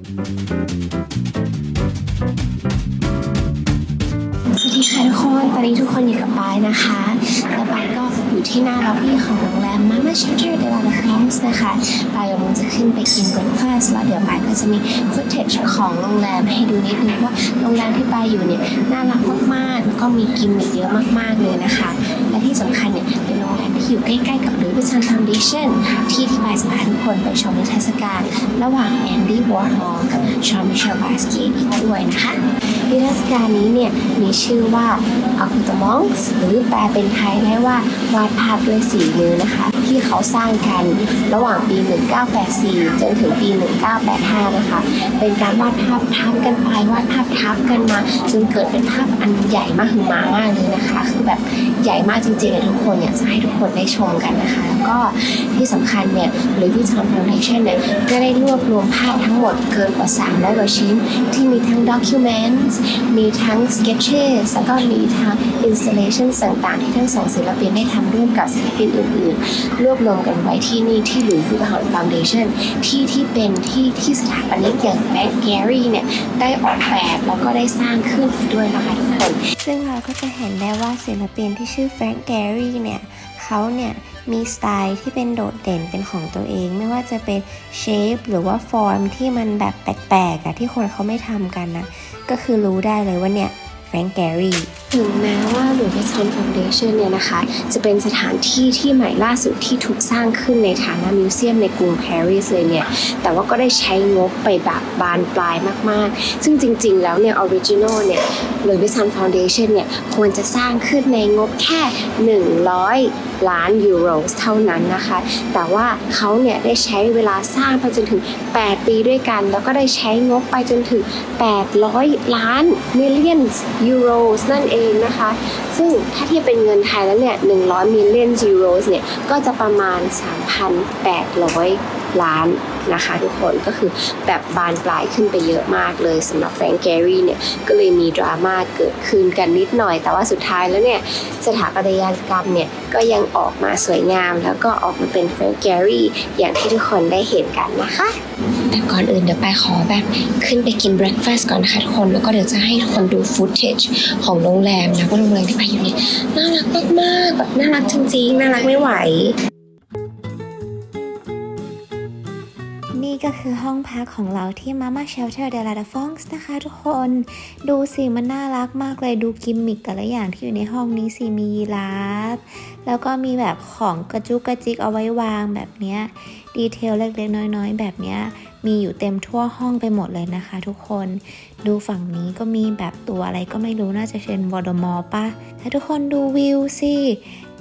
สวัสดีค่ะทุกคนตอนนี้ทุกคนอยู่กับปายนะคะและปายก็อยู่ที่หน้าล็อบบี้ของโรงแรม Mama Shelter de la France นะคะปายกำลังจะขึ้นไปกิน breakfast แล้วเดี๋ยวปายก็จะมี footage ของโรงแรมให้ดูนิดนึงว่าโรงแรมที่ปายอยู่เนี่ยน่ารักมากๆแล้วก็มีกิมมิคเยอะมากๆเลยนะคะและที่สำคัญเนี่ยเป็นโรงแรมที่อยู่ใกล้ๆกับ Louis Vuitton Foundation ที่ปายจะพาทุกคนไปชมนิทรรศการระหว่าง Andy Warhol กับ Jean-Michel Basquiat ด้วยนะคะนิทรรศการนี้เนี่ยมีชื่อว่า Art of the Monks หรือแปลเป็นไทยได้ว่าวาดภาพด้วยสีมือนะคะที่เขาสร้างกันระหว่างปี 1984 จนถึงปี 1985 นะคะเป็นการวาดภาพทับกันไปวาดภาพทับกันมาจนเกิดเป็นภาพอันใหญ่มากถึงมากเลยนะคะคือแบบใหญ่มากจริงๆทุกคนอยากจะให้ทุกคนได้ชมกันนะคะแล้วก็ที่สำคัญเนี่ย Louis Vuitton Foundation เนี่ยก็ได้รวบรวมภาพทั้งหมดเกินกว่า 300 กว่าชิ้นที่มีทั้ง documents มีทั้ง sketches แล้วก็มีทั้ง installation ต่างๆที่ทั้งสองศิลปินได้ทำร่วมกับศิลปินอื่นๆรวบรวมกันไว้ที่นี่ที่ Louis Vuitton Foundation ที่เป็นที่สถาปนิกอย่างแฟรงค์ แกรี่เนี่ยได้ออกแบบแล้วก็ได้สร้างขึ้นด้วยนะคะทุกคนซึ่งเราก็จะเห็นได้ว่าศิลปินที่ชื่อแฟรงค์ แกรี่เนี่ยเขาเนี่ยมีสไตล์ที่เป็นโดดเด่นเป็นของตัวเองไม่ว่าจะเป็นเชฟหรือว่าฟอร์มที่มันแบบแปลกๆที่คนเขาไม่ทำกันนะก็คือรู้ได้เลยว่าเนี่ยแฟรงค์ แกรี่ถึงแม้ว่า Louis Vuitton Foundation เนี่ยนะคะจะเป็นสถานที่ที่ใหม่ล่าสุดที่ถูกสร้างขึ้นในฐานะมิวเซียมในกรุงปารีสเลยเนี่ยแต่ว่าก็ได้ใช้งบไปแบบบานปลายมากๆซึ่งจริงๆแล้วเนี่ยออริจินอลเนี่ย Louis Vuitton Foundation เนี่ยควรจะสร้างขึ้นในงบแค่100 ล้านยูโรเท่านั้นนะคะแต่ว่าเขาเนี่ยได้ใช้เวลาสร้างไปจนถึง8 ปีด้วยกันแล้วก็ได้ใช้งบไปจนถึง800 ล้าน millions euros นั่นเองนะคะซึ่งถ้าเทียบเป็นเงินไทยแล้วเนี่ย100 millions euros เนี่ยก็จะประมาณ 3,800 ล้านนะคะทุกคนก็คือแบบบานปลายขึ้นไปเยอะมากเลยสำหรับแฟรงค์ แกรี่เนี่ยก็เลยมีดราม่าเกิดขึ้นกันนิดหน่อยแต่ว่าสุดท้ายแล้วเนี่ยสถาปัตยกรรมเนี่ยก็ยังออกมาสวยงามแล้วก็ออกมาเป็นแฟรงค์ แกรี่อย่างที่ทุกคนได้เห็นกันนะคะแต่ก่อนอื่นเดี๋ยวไปขอแบบขึ้นไปกินเบรคฟาสต์ก่อนนะคะทุกคนแล้วก็เดี๋ยวจะให้ทุกคนดูฟุตเทจของโรงแรมนะว่าโรงแรมที่ไปอยู่เนี่ยน่ารักมากๆแบบน่ารักจริงๆน่ารักไม่ไหวนี่ก็คือห้องพักของเราที่ Mama Shelter de la France นะคะทุกคนดูสิมันน่ารักมากเลยดูกิมมิคแต่ละอย่างที่อยู่ในห้องนี้สิมียีราฟแล้วก็มีแบบของกระจุกกระจิกเอาไว้วางแบบเนี้ยดีเทลเล็กๆน้อยๆแบบเนี้ยมีอยู่เต็มทั่วห้องไปหมดเลยนะคะทุกคนดูฝั่งนี้ก็มีแบบตัวอะไรก็ไม่รู้น่าจะเป็นวอลเดอมอร์ป่ะแล้วทุกคนดูวิวสิ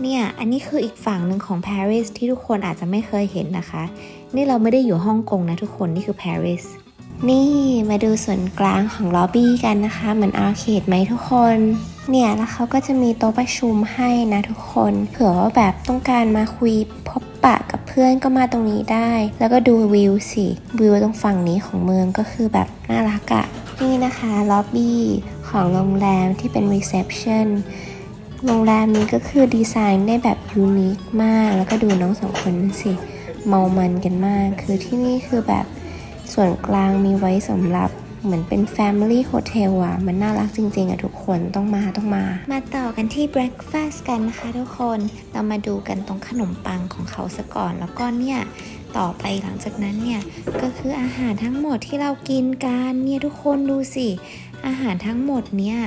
เนี่ยอันนี้คืออีกฝั่งหนึ่งของปารีสที่ทุกคนอาจจะไม่เคยเห็นนะคะนี่เราไม่ได้อยู่ฮ่องกงนะทุกคนนี่คือปารีสนี่มาดูส่วนกลางของล็อบบี้กันนะคะเหมือนอาร์เคดไหมทุกคนเนี่ยแล้วเขาก็จะมีโต๊ะประชุมให้นะทุกคนเผื่อว่าแบบต้องการมาคุยพบปะกับเพื่อนก็มาตรงนี้ได้แล้วก็ดูวิวสิวิวตรงฝั่งนี้ของเมืองก็คือแบบน่ารักอะนี่นะคะล็อบบี้ของโรงแรมที่เป็นรีเซพชันโรงแรมนี้ก็คือดีไซน์ได้แบบยูนิคมากแล้วก็ดูน้องสองคนสิเมามันกันมากคือที่นี่คือแบบส่วนกลางมีไว้สำหรับเหมือนเป็น Family Hotel อ่ะมันน่ารักจริงๆอ่ะทุกคนต้องมาต่อกันที่ Breakfast กันนะคะทุกคนเรามาดูกันตรงขนมปังของเขาซะก่อนแล้วก็เนี่ยต่อไปหลังจากนั้นเนี่ยก็คืออาหารทั้งหมดที่เรากินกันเนี่ยทุกคนดูสิอาหารทั้งหมดเนี่ย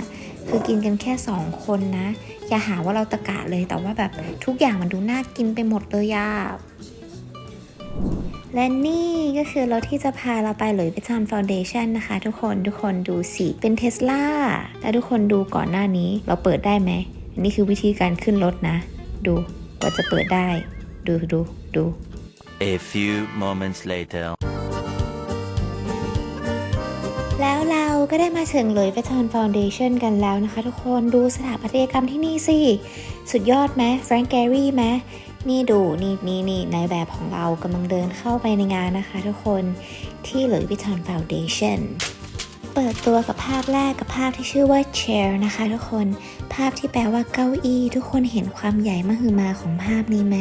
คือกินกันแค่2 คนนะอย่าหาว่าเราตะกะเลยแต่ว่าแบบทุกอย่างมันดูน่ากินไปหมดเลยอ่ะและนี่ก็คือรถที่จะพาเราไปLouis Vuitton Foundationนะคะทุกคนดูสิเป็น Tesla และทุกคนดูก่อนหน้านี้เราเปิดได้ไหมอันนี้คือวิธีการขึ้นรถนะดูกว่าจะเปิดได้ดู A few moments later แล้วเราก็ได้มาถึงLouis Vuitton Foundation กันแล้วนะคะทุกคนดูสถาปัตยกรรมที่นี่สิสุดยอดไหมแฟรงค์ แกรี่ไหมนี่ดูนี่นายแบบของเรากำลังเดินเข้าไปในงานนะคะทุกคนที่Louis Vuitton Foundation เปิดตัวกับภาพแรกกับภาพที่ชื่อว่า chair นะคะทุกคนภาพที่แปลว่าเก้าอี้ทุกคนเห็นความใหญ่มหึมาของภาพนี้ไหม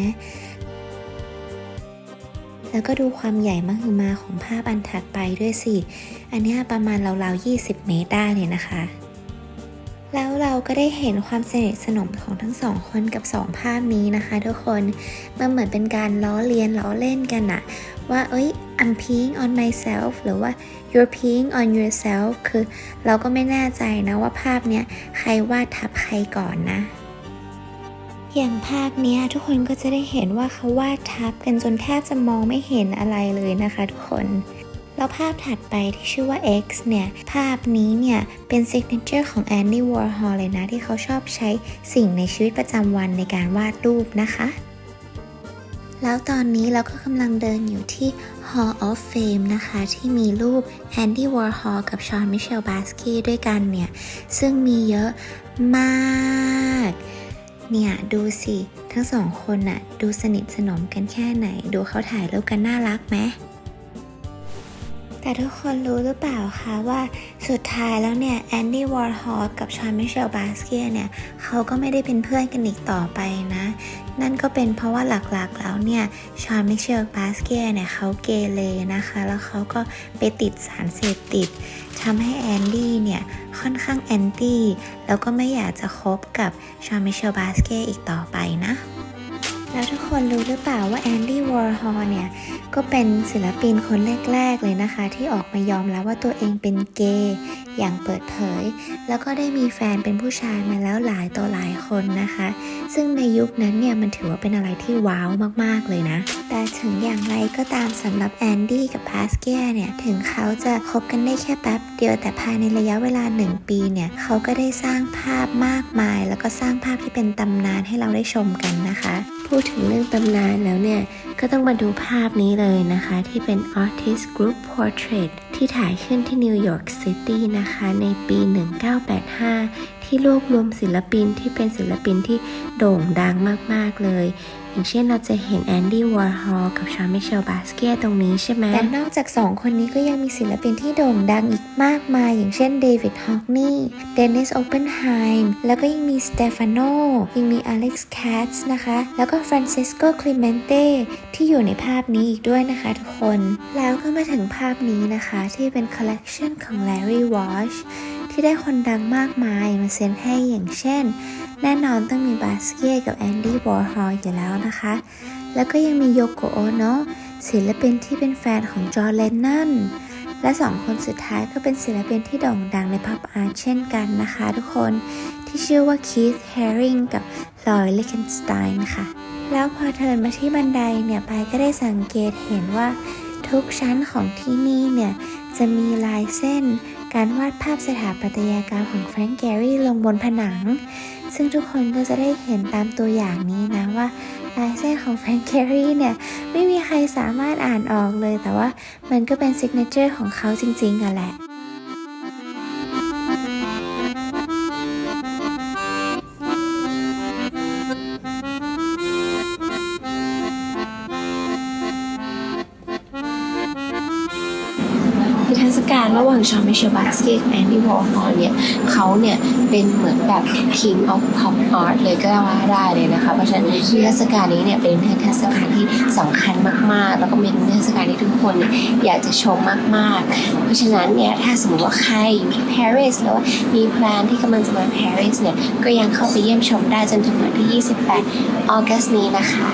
แล้วก็ดูความใหญ่มหึมาของภาพอันถัดไปด้วยสิอันนี้ประมาณราวๆ20 เมตรได้เลยนะคะแล้วเราก็ได้เห็นความสนิทสนมของทั้งสองคนกับ2ภาพนี้นะคะทุกคนมันเหมือนเป็นการล้อเลียนล้อเล่นกันอะว่าI'm peeing on myself หรือว่า you're peeing on yourself คือเราก็ไม่แน่ใจนะว่าภาพเนี้ยใครวาดทับใครก่อนนะอย่างภาพนี้ทุกคนก็จะได้เห็นว่าเขาวาดทับกันจนแทบจะมองไม่เห็นอะไรเลยนะคะทุกคนแล้วภาพถัดไปที่ชื่อว่า X เนี่ยภาพนี้เนี่ยเป็น signature ของ Andy Warhol เลยนะที่เขาชอบใช้สิ่งในชีวิตประจำวันในการวาดรูปนะคะแล้วตอนนี้เราก็กำลังเดินอยู่ที่ Hall of Fame นะคะที่มีรูป Andy Warhol กับ Jean Michel Basquiat ด้วยกันเนี่ยซึ่งมีเยอะมากเนี่ยดูสิทั้งสองคนน่ะดูสนิทสนมกันแค่ไหนดูเขาถ่ายรูปกันน่ารักไหมแต่ทุกคนรู้หรือเปล่าคะว่าสุดท้ายแล้วเนี่ยแอนดี้วอร์ฮอลกับชอนมิเชลบาสเกียเนี่ยเขาก็ไม่ได้เป็นเพื่อนกันอีกต่อไปนะนั่นก็เป็นเพราะว่าหลักๆแล้วเนี่ยชอนมิเชลบาสเกียเนี่ยเขาเกเรนะคะแล้วเขาก็ไปติดสารเสพติดทำให้แอนดี้เนี่ยค่อนข้างแอนตี้แล้วก็ไม่อยากจะคบกับชอนมิเชลบาสเกียอีกต่อไปนะแล้วทุกคนรู้หรือเปล่าว่าแอนดี้วอร์ฮอลเนี่ยก็เป็นศิลปินคนแรกๆเลยนะคะที่ออกมายอมรับว่าตัวเองเป็นเกย์อย่างเปิดเผยแล้วก็ได้มีแฟนเป็นผู้ชายมาแล้วหลายต่อหลายคนนะคะซึ่งในยุคนั้นเนี่ยมันถือว่าเป็นอะไรที่ว้าวมากๆเลยนะแต่ถึงอย่างไรก็ตามสำหรับแอนดี้กับบาสเกียเนี่ยถึงเขาจะคบกันได้แค่แป๊บเดียวแต่ภายในระยะเวลา1 ปีเนี่ยเขาก็ได้สร้างภาพมากมายแล้วก็สร้างภาพที่เป็นตำนานให้เราได้ชมกันนะคะพูดถึงเรื่องตำนานแล้วเนี่ยก็ต้องมาดูภาพนี้เลยนะคะที่เป็น Artist Group Portrait ที่ถ่ายขึ้นที่นิวยอร์กซิตี้นะคะในปี 1985 ที่รวบรวมศิลปินที่เป็นศิลปินที่โด่งดังมากๆเลยอย่างเช่นเราจะเห็นแอนดี้วอร์ฮอลกับชอนมิเชลบาสเกียตรงนี้ใช่ไหมแต่นอกจาก2คนนี้ก็ยังมีศิลปินที่โด่งดังอีกมากมายอย่างเช่นเดวิดฮอกนีย์เดนิสโอเปนไฮม์แล้วก็ยังมีสเตฟานโนยังมีอเล็กซ์แคทส์นะคะแล้วก็ฟรานซิสโกคลิเมนเต้ที่อยู่ในภาพนี้อีกด้วยนะคะทุกคนแล้วก็มาถึงภาพนี้นะคะที่เป็นคอลเลกชันของแลรี่วอชที่ได้คนดังมากมายมาเซ็นให้อย่างเช่นแน่นอนต้องมีบาสเกียกับแอนดี้วอร์ฮอลอยู่แล้วนะคะแล้วก็ยังมีโยโกโอโนะศิลปินที่เป็นแฟนของจอร์แดนนันและ2คนสุดท้ายก็เป็นศิลปินที่โด่งดังในพับอาร์ตเช่นกันนะคะทุกคนที่ชื่อว่าคีธแฮริงกับลอยลิเคนสไตน์ค่ะแล้วพอเดินมาที่บันไดเนี่ยไปก็ได้สังเกตเห็นว่าทุกชั้นของที่นี่เนี่ยจะมีลายเส้นการวาดภาพสถาปัตยกรรมของแฟรงค์แกรี่ลงบนผนังซึ่งทุกคนก็จะได้เห็นตามตัวอย่างนี้นะว่าลายเส้นของแฟรงค์แกรี่เนี่ยไม่มีใครสามารถอ่านออกเลยแต่ว่ามันก็เป็นซิกเนเจอร์ของเขาจริงๆอ่ะแหละนิทรรศการระหว่างชอนมิเชลบาสเกียกับแอนดี้วอร์ฮอลเนี่ยเขาเนี่ยเป็นเหมือนแบบ King of Pop Art เลยก็ว่าได้เลยนะคะเพราะฉะนั้นนิทรรศการนี้เนี่ยเป็นนิทรรศการที่สำคัญมากๆแล้วก็เป็นนิทรรศการที่ทุกคนเนี่ยอยากจะชมมากๆเพราะฉะนั้นเนี่ยถ้าสมมติว่าใครอยู่ที่ปารีสหรือว่ามีแพลนที่กำลังจะมาปารีสเนี่ยก็ยังเข้าไปเยี่ยมชมได้จนถึงวันที่ 28 ออกัสนี้นะคะ